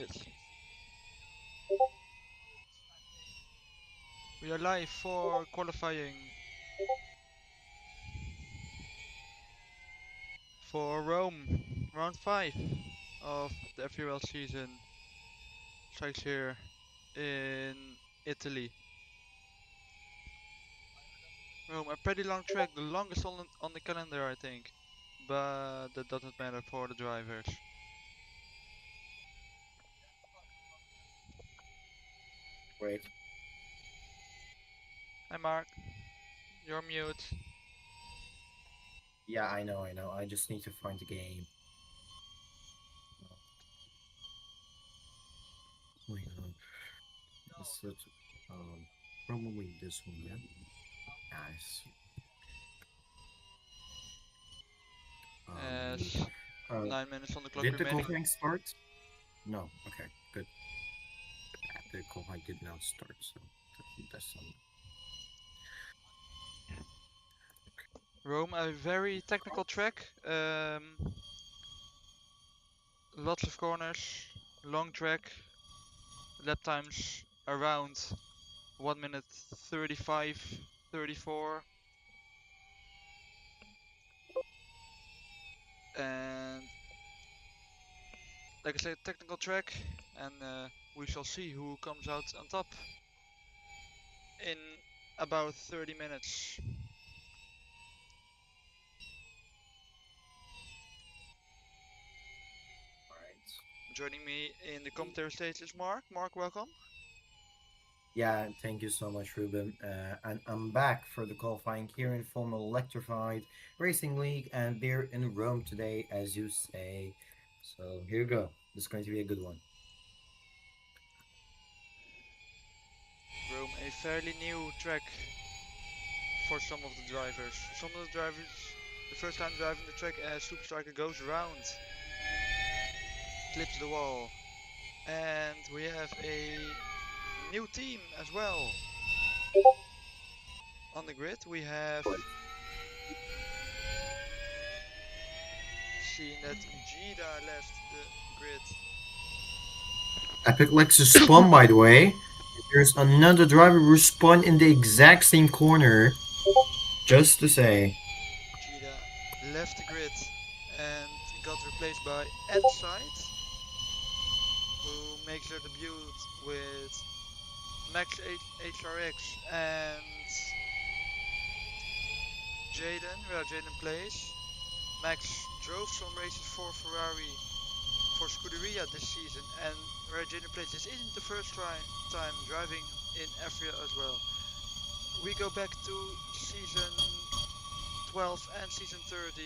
Yes. We are live for qualifying for Rome, round 5 of the FERL season. Strikes here in Italy. Rome, a pretty long track, the longest on the calendar, I think. But that doesn't matter for the drivers. Great. Hi Mark, you're mute. Yeah, I know. I just need to find the game. Oh my god. It's such, probably this one, yeah? Nice. Neat. As Uh, 9 minutes on the clock did the remaining. qualifying start? No. Okay, good. Yeah, the qualifying did not start, so that's some. Rome, a very technical track. Lots of corners, long track, lap times around 1 minute 35, 34. And like I said, technical track, and we shall see who comes out on top in about 30 minutes. Alright. Joining me in the commentary stage is Mark. Mark, welcome. Yeah, thank you so much, Ruben. And I'm back for the qualifying here in Formula Electrified Racing League, and we're in Rome today, as you say. So here we go. This is going to be a good one. Rome, a fairly new track for some of the drivers. Some of the drivers, the first time driving the track as Super Striker goes around, clips the wall. And we have a new team as well on the grid. We have seen that Jida left the grid. Epic Lexus spun, by the way. There's another driver who spun in the exact same corner. Just to say. Jida left the grid and got replaced by Inside, who makes their debut with Max HRX and Jaden, where Jaden plays. Max drove some races for Ferrari for Scuderia this season, and where Jaden plays, this isn't the first time driving in F3 as well. We go back to season 12 and season 13.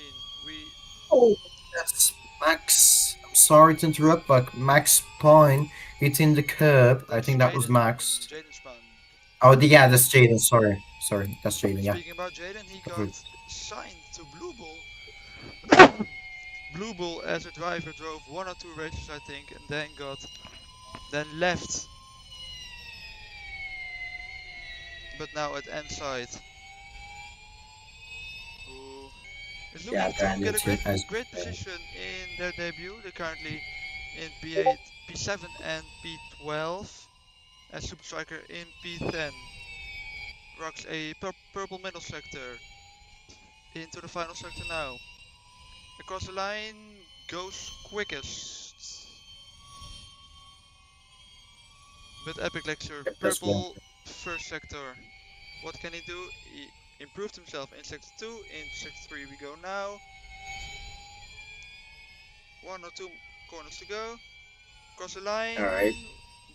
Oh, that's Max. I'm sorry to interrupt, but Max spun hitting the curb. I That's think that was Jaden. Max. Jaden spun. Oh, yeah, that's Jaden. Sorry, that's Jaden. Yeah. Speaking about Jaden, he got Completely. signed to Blue Bull. Blue Bull as a driver drove 1 or 2 races, I think, and then left. But now at Inside, who is Yeah, looking to brand new get a team, as you great say. position in their debut. They're currently in P8, P7, and P12, and Super Striker in P10. Rocks a purple middle sector into the final sector now. Across the line goes quickest. But Epic Lecture, Yep, that's one. purple first sector. What can he do? He improved himself in sector 2, in sector 3 we go now. 1 or 2 corners to go. Across the All right. line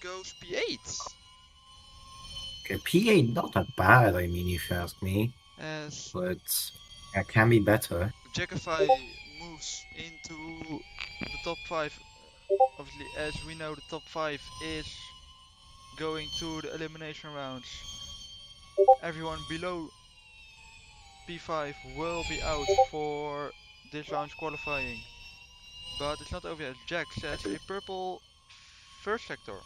goes P8. Okay, P8 not that bad. I mean, if you ask me, As but it can be better. Jackify moves into the top 5. Obviously, as we know, the top 5 is going to the elimination rounds. Everyone below P5 will be out for this round's qualifying. But it's not over yet. Jack says a purple first sector.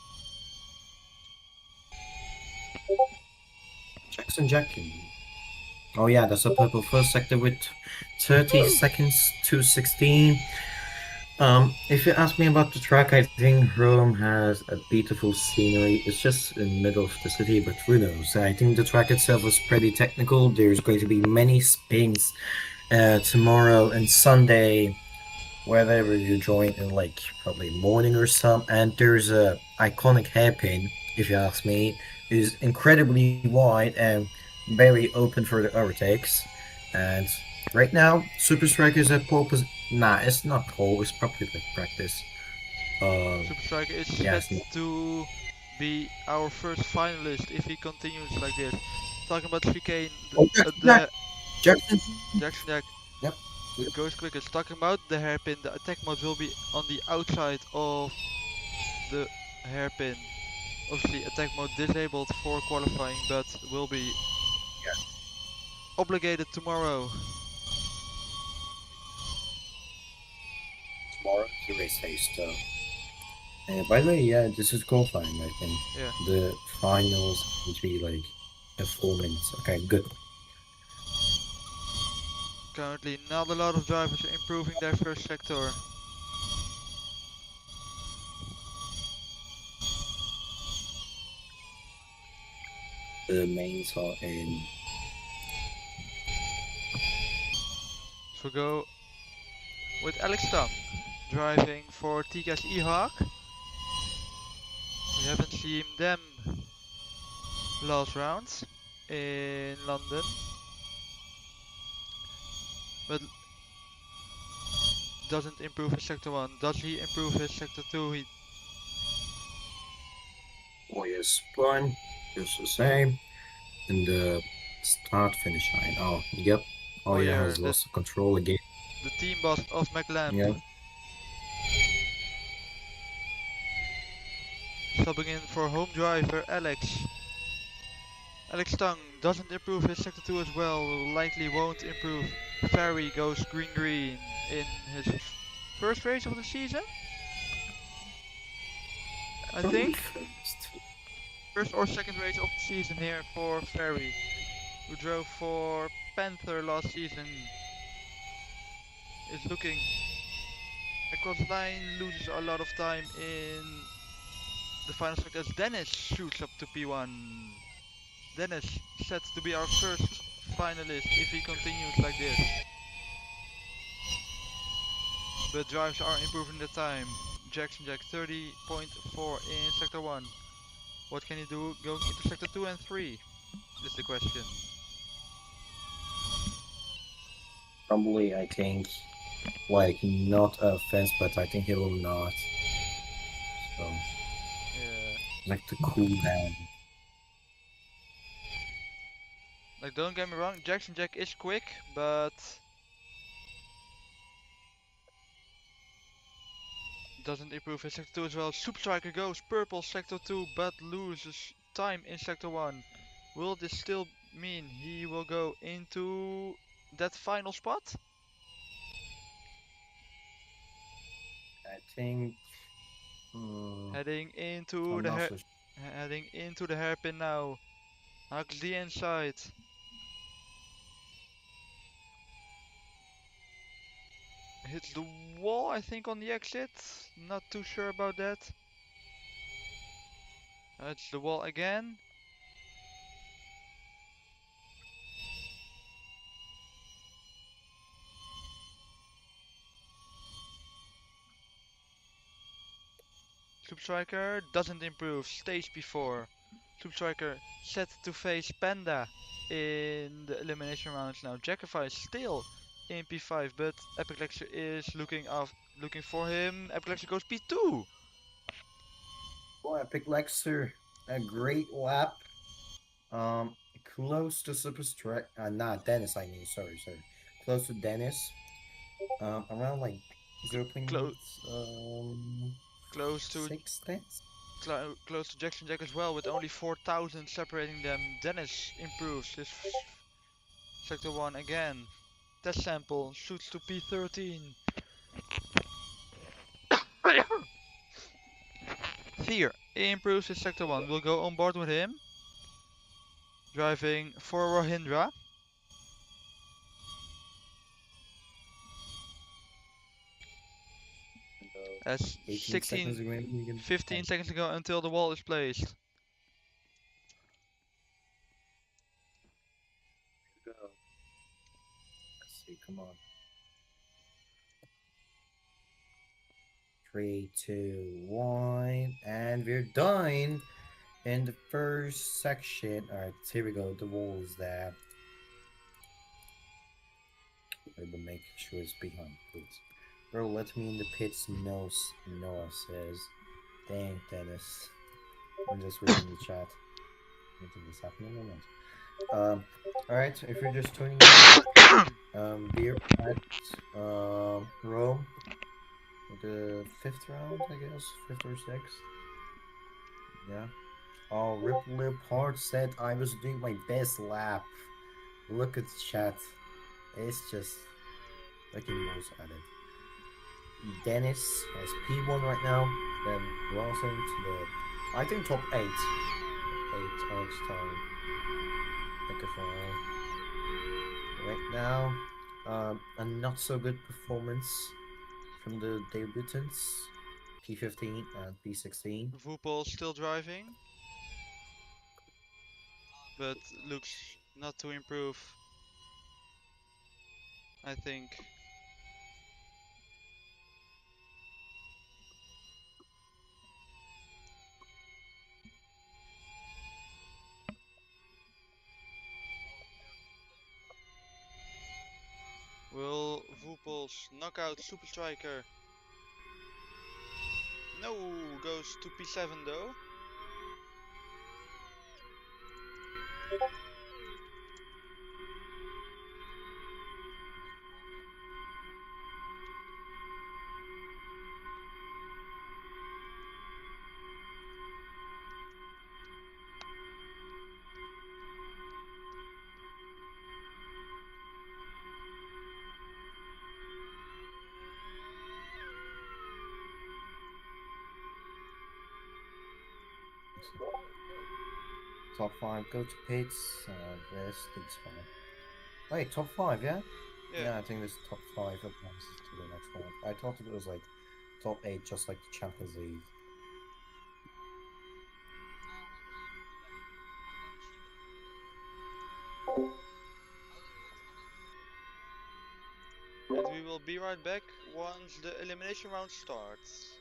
Jackson Jackie. Oh yeah, that's a purple first sector with 30 seconds to 16. If you ask me about the track, I think Rome has a beautiful scenery. It's just in the middle of the city, but who knows? I think the track itself was pretty technical. There's going to be many spins tomorrow and Sunday, wherever you join in, like probably morning or some. And there's a iconic hairpin, if you ask me, is incredibly wide and very open for the overtakes. And right now, Super Strike is at pole position. Nah, it's not pole. It's probably like practice. Super Striker is Yeah, set to be our first finalist if he continues like this. Talking about chicane, oh, Jackson Jack. the Jackson. Jackson Jack Yep. goes quickest. Talking about the hairpin, the attack mode will be on the outside of the hairpin. Obviously, attack mode disabled for qualifying, but will be obligated tomorrow. Tomorrow the race day, so. By the way, yeah, this is qualifying. I think Yeah, the finals would be like in 4 minutes. Okay, good. currently not a lot of drivers are improving their first sector. The mains are in. So go with Alex Tang driving for Tigas Ihawk. We haven't seen them last round in London, but doesn't improve his sector 1. Does he improve his sector 2? He, Warriors spawn, just the same. And the start finish line. Oh, yep. Oh oh yeah, yeah, has lost the control again. the team boss of McLamp Yeah. subbing in for home driver Alex. Alex Tang doesn't improve his sector 2 as well, likely won't improve. Ferry goes green green in his first race of the season, I Probably think. first. First or second race of the season here for Ferry, who drove for Panther last season. Is looking across the line, loses a lot of time in the final sector as Dennis shoots up to P1. Dennis set to be our first finalist if he continues like this. But drivers are improving the time. Jackson Jack 30.4 in sector 1. What can he do going into sector 2 and 3? Is the question. Probably, I think, like not offense, but I think he will not. So, Yeah. like the cool down. Like, don't get me wrong, Jackson Jack is quick, but doesn't improve his sector 2 as well. Super Striker goes purple sector 2, but loses time in sector 1. Will this still mean he will go into that final spot? I think. Mm, Heading into I'm the not so sure. heading into the hairpin now. Hugs the inside. Hits the wall, I think, on the exit. Not too sure about that. It's the wall again. Super Striker doesn't improve. Stage before. Super Striker set to face Panda in the elimination rounds now. Jackify is still in P5, but Epic Lecture is looking for him. Epic Lecture goes P2. Boy, I picked Lexer. A great lap. Um, Close to Super Strike. Not Dennis. I mean, sorry. Close to Dennis. Around like Close, 0. close to 6 tenths. close to Jackson Jack as well, with only 4,000 separating them. Dennis improves his sector 1 again. Test sample shoots to P13. Thier improves his sector 1. We'll go on board with him. Driving for Rohindra. As 18 seconds 16, remaining. You can 15 seconds to go until the wall is placed. go. Let's see. Come on. 3, 2, 1, and we're done in the first section. All right, here we go. The wall is there. We'll make sure it's behind, please. Bro, let me in the pits. No, Noah says. Dang, Dennis. I'm just reading the chat. Anything is happening or not? All right. If you're just tuning in, we're at Rome, the fifth round, I guess, fifth or sixth. Yeah. Oh, Rip Lip Hard said I was doing my best lap. Look at the chat. It's just looking balls at it. Dennis has P1 right now. Then Lawson to the, I think top 8. 8 Alex time. Microphone. Right now, a not so good performance from the debutants. P15 and P16. Voepel still driving, but looks not to improve, I think. Will Voepel's knockout Super Striker? No, goes to P7 though. Top 5 go to pits. Rest, it's fine. Wait, top 5, yeah? Yeah. Yeah, I think this top 5 advances to the next round. I thought it was like top 8, just like the Champions League. And we will be right back once the elimination round starts.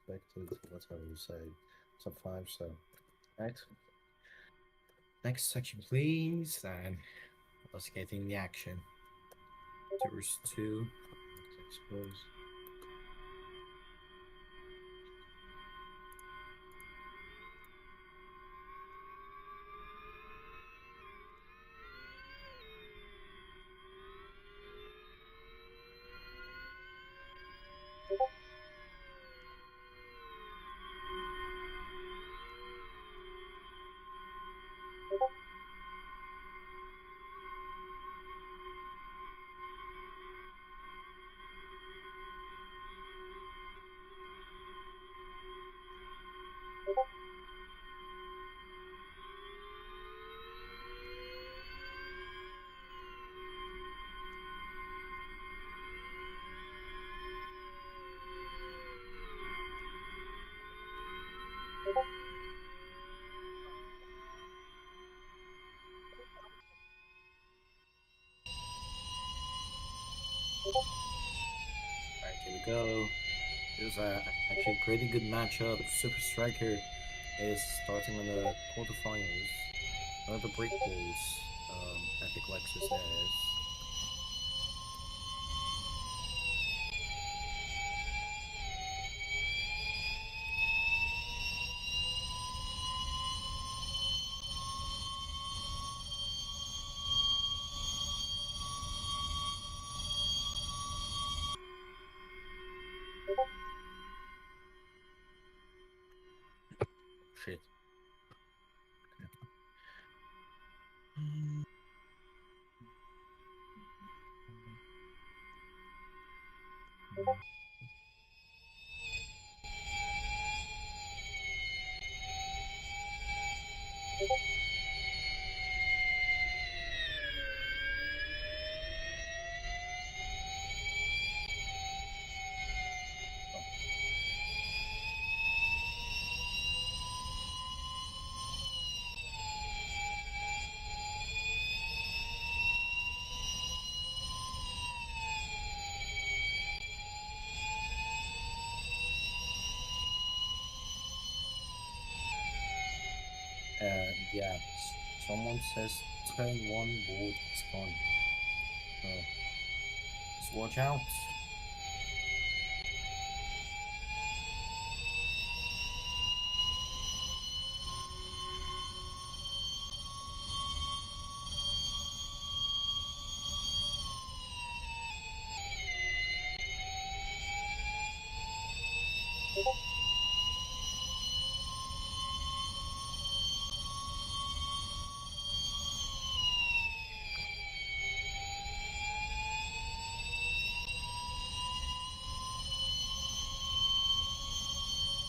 Expected, whatever you say. Top 5, so. Right. Next section, please. And let's get in the action. Tours 2. Let's expose. go. It was actually a pretty good matchup. Super Striker is starting on the quarterfinals. Another break balls. Epic Lexus is. Shit. Yeah, someone says turn one board is gone. Uh, just watch out.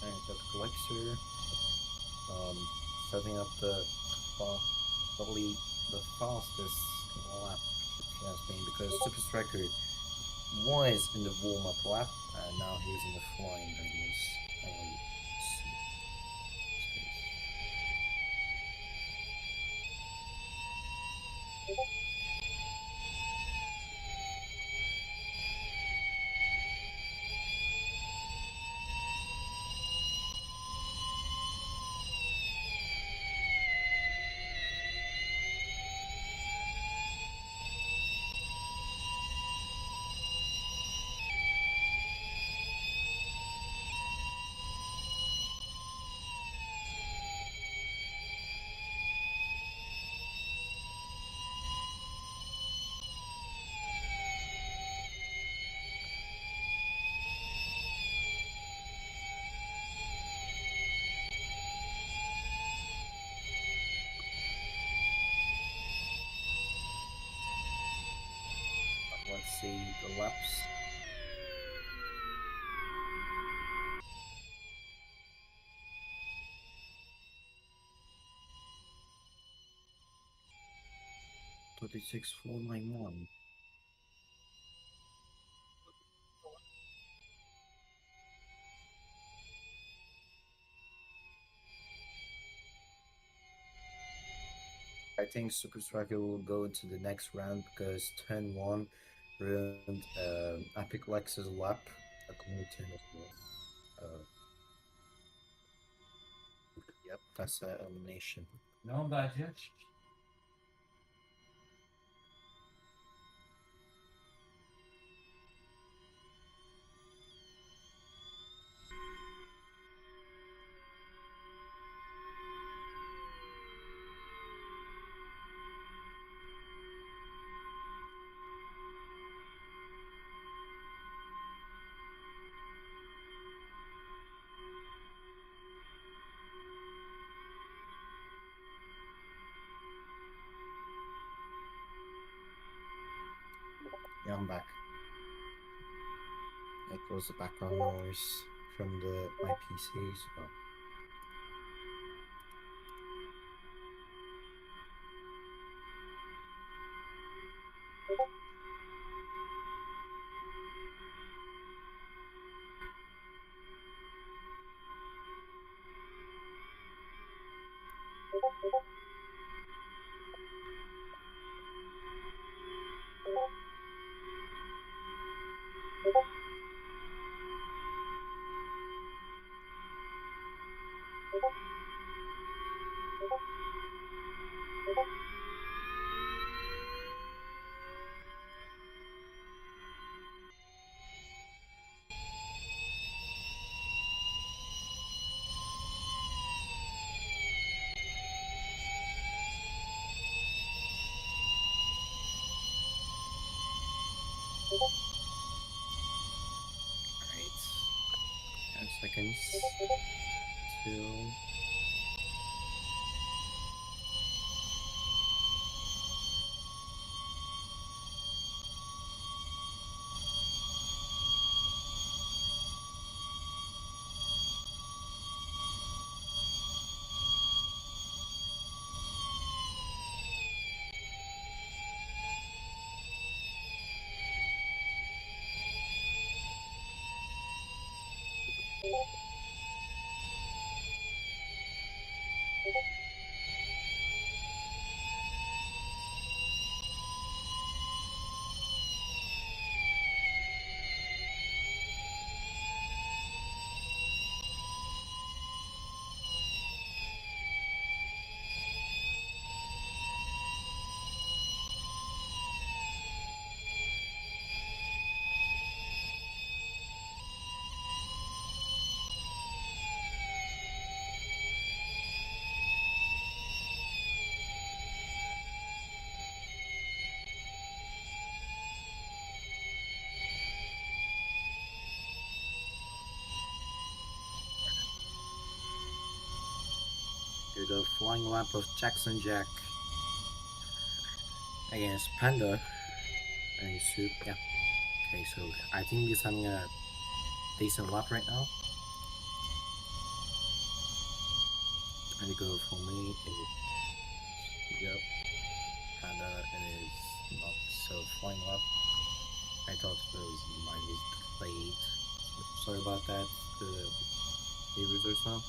And the Elixir, setting up the fa- probably the fastest lap she has been because Super Striker was in the warm-up lap and now he's in the flying ranges. See this case. Let's see the laps. Thirty-six 491. I think Super Striker will go into the next round because turn one ruined Epic Lex's lap, according to him as well. Yep, that's elimination. No budget. Yeah, I'm back. It was the background noise from my PC, so seconds till. Here we go, flying lap of Jackson Jack against Panda. And Soup, yeah. Okay, so I think he's having a decent lap right now. And we go for me is, yep, Panda, and is not so flying lap. I thought it was mine was delayed. Sorry about that, the viewers or so.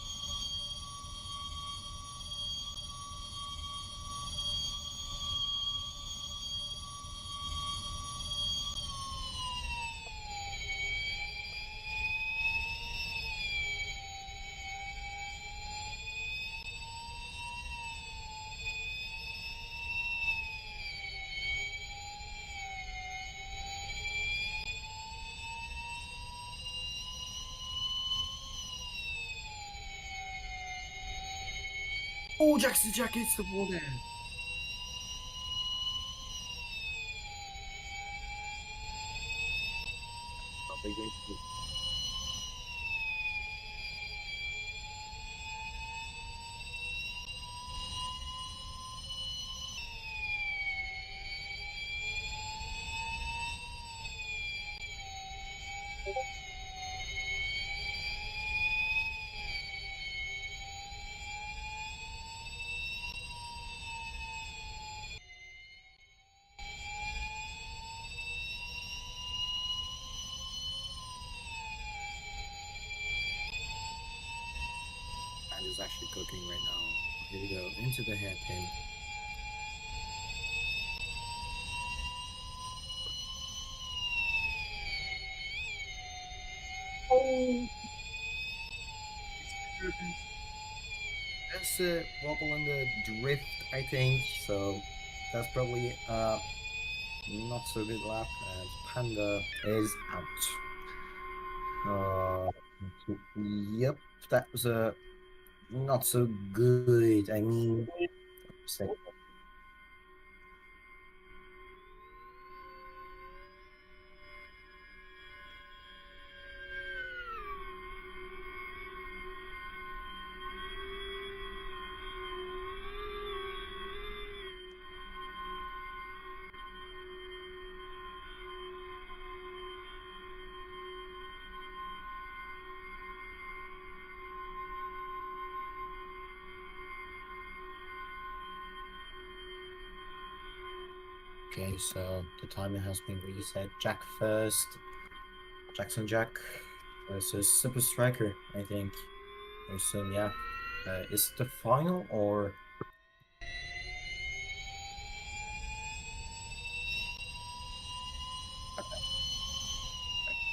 Oh, Jackson Jack hits the wall there. Probably going to. And is actually cooking right now. Here we go, into the hairpin. Oh, that's a wobble in the drift, I think. So that's probably not so good lap, and Panda is out. Uh, yep, that was a not so good. I mean, say- okay, so the timer has been reset. Jack first, Jackson Jack versus Super Striker, I think. I assume, yeah. Is it the final or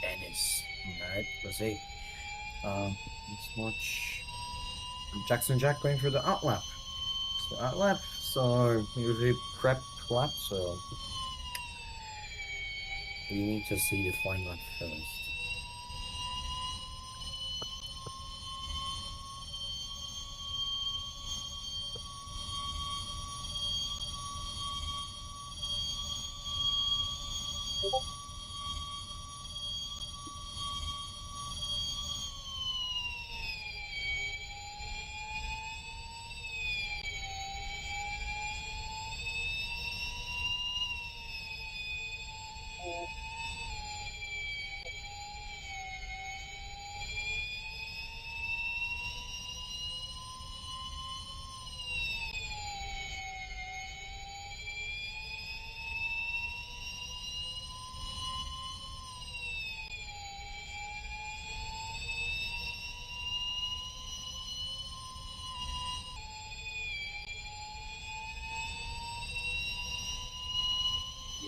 Dennis? Alright, let's see. Let's watch Jackson Jack going for the outlap. So outlap, so usually prep lap, so we need to see the flying lap first.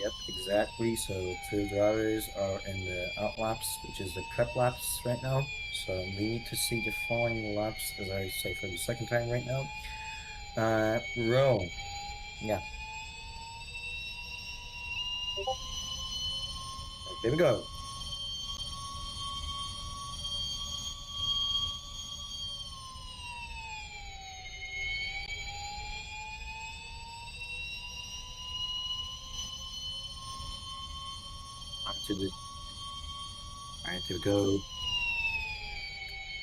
Yep, exactly. So two drivers are in the out laps, which is the prep laps right now. So we need to see the following laps, as I say for the second time right now. Row. Yeah, here we go. Back to the right to go.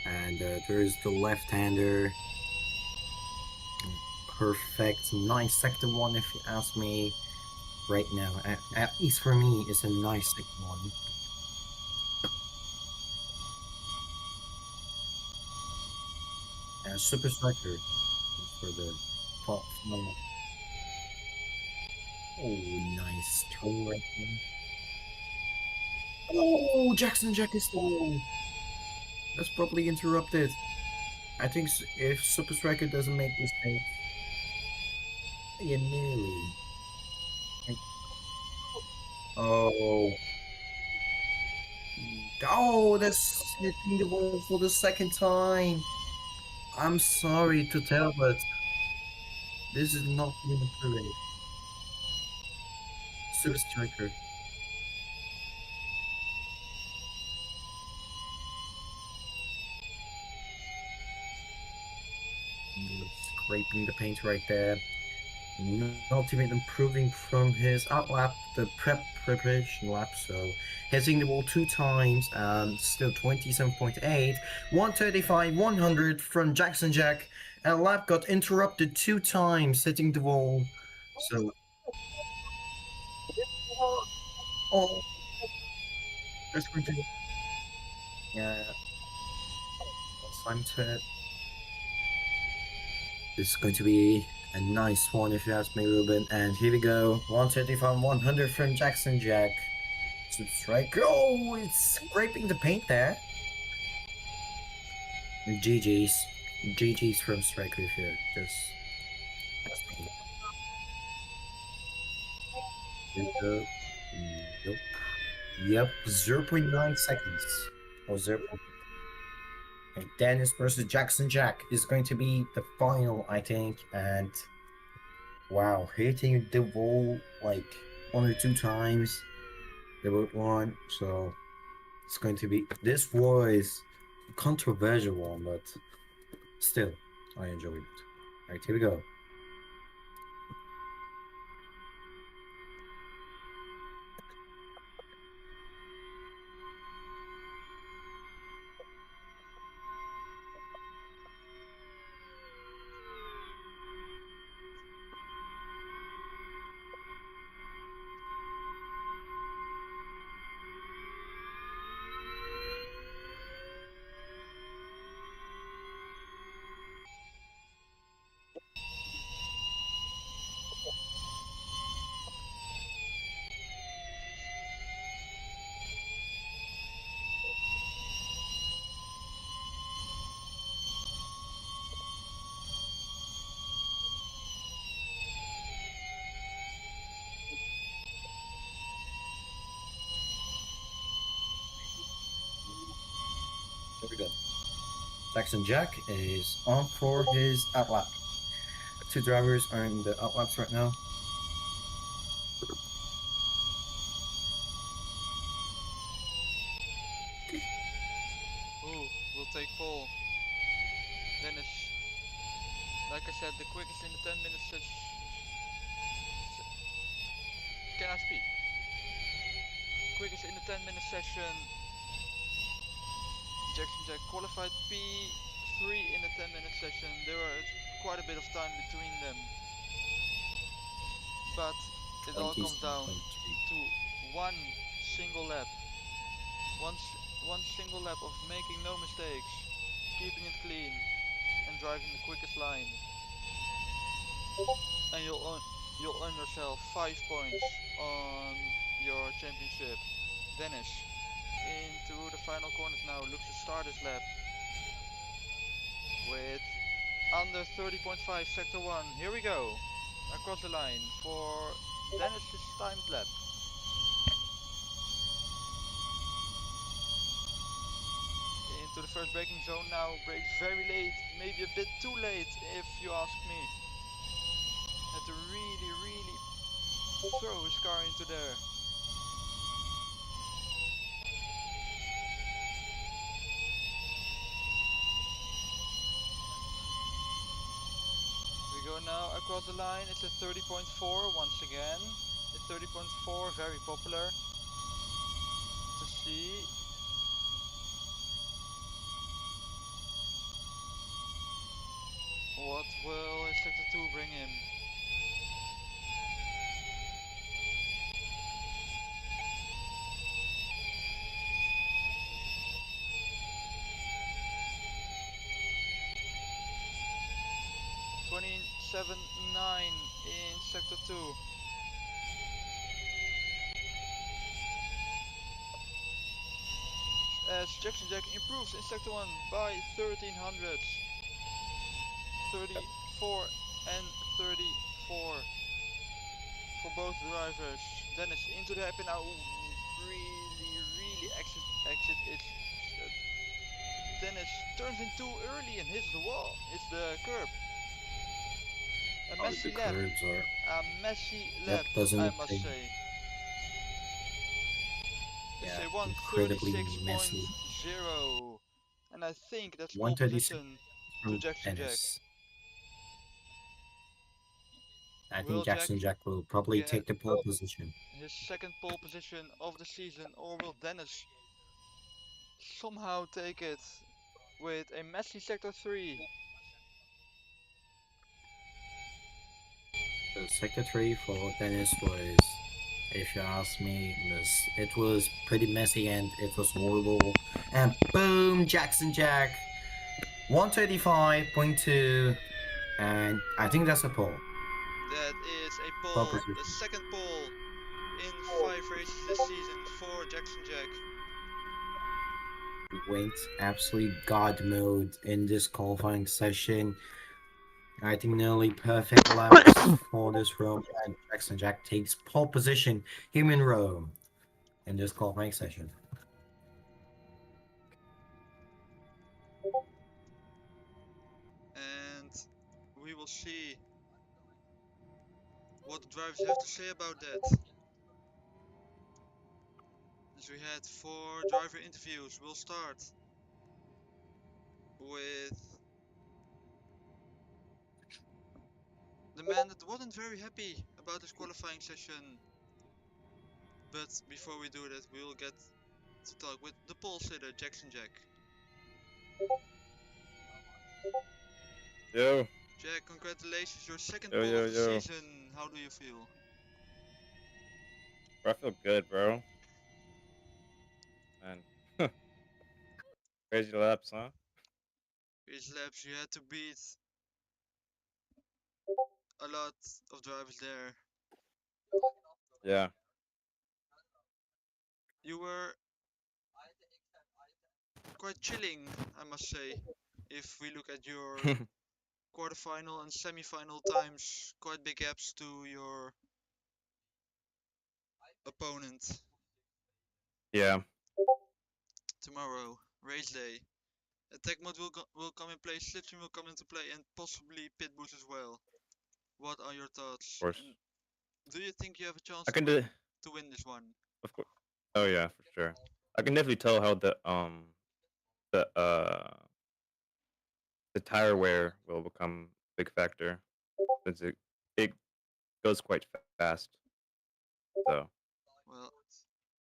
And there's the left-hander. Perfect. Nice second one, if you ask me right now. At least for me, it's a nice second one. And Super Striker for the final. Oh, nice turn right there. Oh, Jackson Jack is still. That's probably interrupted. I think if Super Striker doesn't make mistakes, yeah, nearly. Oh, oh, that's hitting the wall for the second time. I'm sorry to tell, but this is not even correct. Super Striker. Scraping the paint right there. Not even improving from his out lap, the preparation lap. So hitting the wall two times, still 27.8, 135, 100 from Jackson Jack. And lap got interrupted two times hitting the wall. So, oh, that's going to, yeah, time to, this is going to be a nice one if you ask me, Ruben. And here we go, 135, 100 from Jackson Jack. Strike. Oh, it's scraping the paint there. GG's. GG's from Striker if you just. Nope. Nope. Yep. 0.9 seconds. Or 0. Okay, Dennis versus Jackson Jack is going to be the final, I think. And wow, hitting the wall like one or two times. They both won. So it's going to be. This was a controversial one, but still, I enjoyed it. All right, here we go. Here we go. Jackson Jack is on for his outlap. Two drivers are in the outlaps right now. Ooh, we'll take pole. Dennis, like I said, the quickest in the 10 minutes. Can I speak? Quickest in the 10-minute session. Jackson Jack qualified P3 in the 10-minute session. There was quite a bit of time between them, but it all comes down 27.3. to one single lap. One, one single lap of making no mistakes, keeping it clean, and driving the quickest line. And you'll earn yourself 5 points on your championship. Dennis, into the final corners now, looks to start his lap with under 30.5 sector 1. Here we go. Across the line for Dennis's timed lap. into the first braking zone now. Brakes very late, maybe a bit too late if you ask me. Had to really throw his car into there. We go now across the line. It's a 30.4 once again. A 30.4, very popular to see. What will his sector 2 bring him? .27.9 in sector 2. As Jackson Jack improves in sector 1 by 13 hundredths. 34 and 34 for both drivers. Dennis into the hairpin now. Really exit is. Dennis turns in too early and hits the wall. It's the curb. A Oh, the messy lap. curbs are. A messy That lap, doesn't I look must pretty. say. It's Yeah, a incredibly messy. 136.0. And I think that's pole 136 position to from Jackson Jack. Dennis. I think Will Jack Jackson Jack will probably get take the pole position. his second pole position of the season, or will Dennis somehow take it with a messy sector 3? The secretary for Dennis was, if you ask me, it was pretty messy and it was horrible. And boom, Jackson Jack, 135.2, and I think that's a pole. That is a Pole pole, position. the second pole in 5 races this season for Jackson Jack. Went absolute god mode in this qualifying session. I think nearly perfect laps for this Rome, and Jackson Jack takes pole position here in Rome in this qualifying session. And we will see what the drivers have to say about that. As we had 4 driver interviews, we'll start with the man that wasn't very happy about his qualifying session. But before we do that, we will get to talk with the pole sitter, Jackson Jack. Yo, Jack, congratulations, your second yo, pole yo, of the yo. season. How do you feel? Bro, I feel good, bro. Man, crazy laps, huh? These laps you had to beat a lot of drivers there. Yeah. You were quite chilling, I must say. If we look at your quarterfinal and semi-final times, quite big gaps to your opponent. Yeah. Tomorrow, race day. Attack mode will come in play, slipstream will come into play, and possibly pit boost as well. What are your Of thoughts? course. And do you think you have a chance I can do. to win this one? Of course. Oh yeah, for sure. I can definitely tell how the tire wear will become a big factor since it goes quite fast. So Well,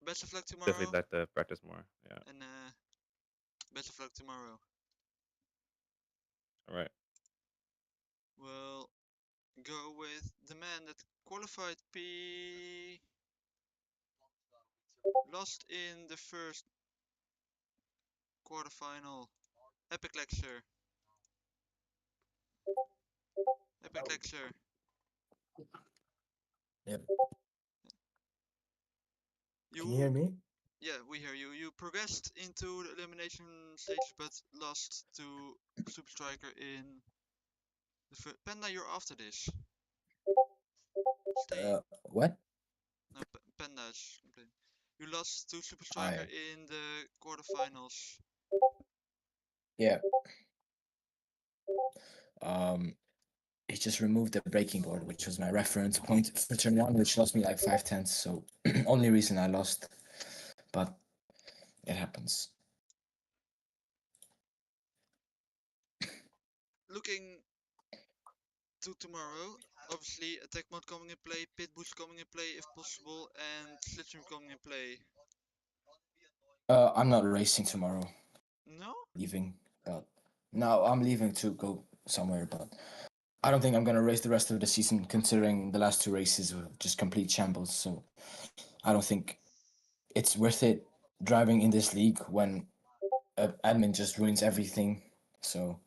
best of luck definitely tomorrow, like to practice more. Yeah. and best of luck tomorrow. All right. We'll go with the man that qualified P. Lost in the first quarterfinal. Epic Lecture. Epic Lecture. Yep. Can you hear You, me? yeah, we hear you. You progressed into the elimination stage, but lost to Super Striker in the first. Panda, you're after this. Stay. What? No, Panda's complaining. You lost to Super Striker I in the quarterfinals. Yeah. Um, he just removed the breaking board, which was my reference point for turn one, which lost me like 5/10. So only reason I lost, but it happens. Looking to tomorrow, obviously attack mode coming in play, pit boost coming in play if possible, and slipstream coming in play. I'm not racing tomorrow. No? Leaving, but no, I'm leaving to go somewhere. But I don't think I'm gonna race the rest of the season, considering the last two races were just complete shambles. So I don't think it's worth it driving in this league when admin just ruins everything. So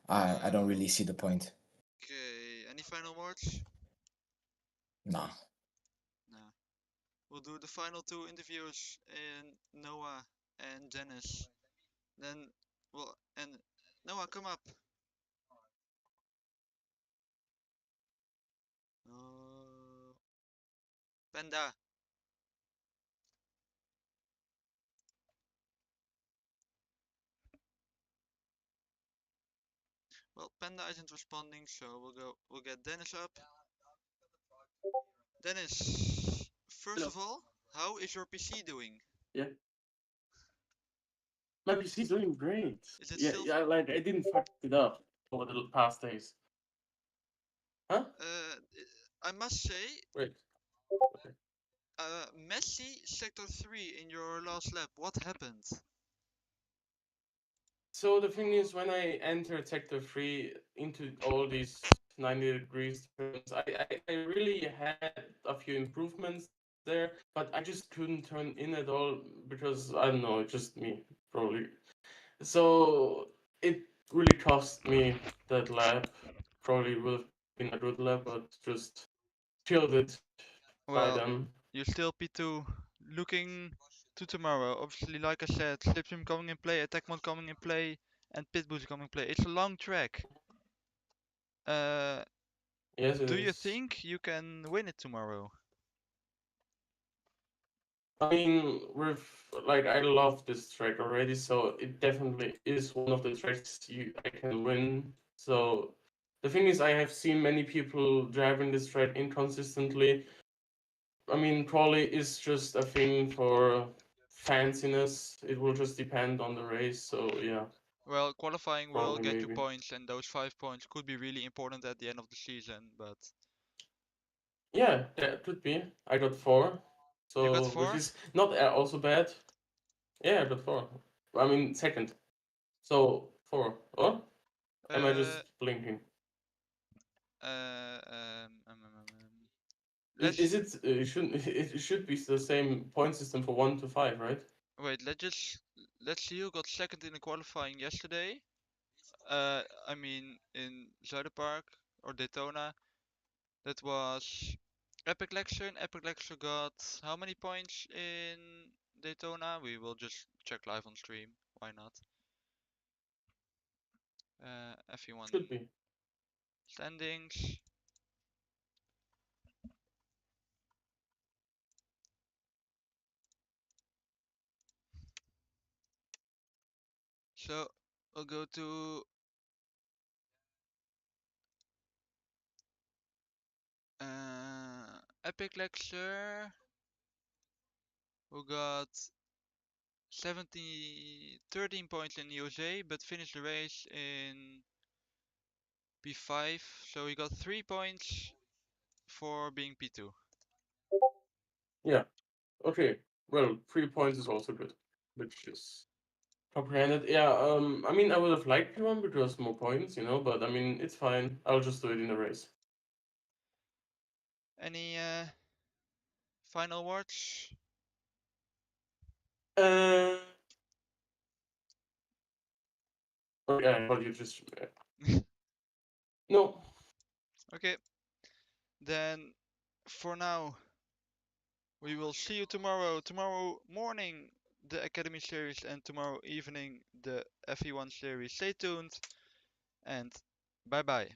I don't really see the point. Okay, any final words? Nah. Nah. We'll do the final two interviews in Noah and Dennis. Then we'll and Noah, come up. Uh, Panda. Well, Panda isn't responding, so we'll get Dennis up. Dennis, first Hello. of all, how is your PC doing? Yeah. My PC's doing great. Is it Yeah, still yeah, like I didn't fuck it up over the past days. Huh? I must say, Wait. Okay. Messi sector 3 in your last lap. What happened? So the thing is, when I entered Sector 3 into all these 90 degrees turns, I really had a few improvements there, but I just couldn't turn in at all because, I don't know, it's just me, probably. So it really cost me that lap. Probably would have been a good lap, but just killed it by Well, them. you're still P2. Looking to tomorrow, obviously, like I said, slipstream coming in play, attack mode coming in play, and pit boost coming in play. It's a long track. Uh, Yes, it do you is. think you can win it tomorrow? I mean, with like I love this track already, so it definitely is one of the tracks I can win. So the thing is, I have seen many people driving this track inconsistently. I mean, probably it's just a thing for fanciness. It will just depend on the race. So yeah, Well, qualifying will probably get you maybe. points, and those 5 points could be really important at the end of the season. But Yeah, that could be. I got four, you got so which 4? is not also bad. Yeah, I got four. I mean, second. So four. Oh, am I Uh, just blinking? uh, um, um, um, um, um, Is let's it? It shouldn't. It should be the same point system for 1 to 5, right? wait. Let's see who got second in the qualifying yesterday. I mean in Zuiderpark or Daytona. That was Epic Lecture. And Epic Lecture got how many points in Daytona? We will just check live on stream. Why not? FE1 Should be. standings. So we'll go to Epic Lecture, who got 13 points in USA, but finished the race in P5. So he got 3 points for being P2. Yeah. Okay. Well, 3 points is also good, which is comprehended. Yeah. I mean, I would have liked P1 because more points, But I mean, it's fine. I'll just do it in the race. Any final words? Uh. Oh yeah. Well, you just. No. Okay, then for now, we will see you tomorrow. Tomorrow morning, the Academy series, and tomorrow evening, the FE1 series. Stay tuned, and bye bye.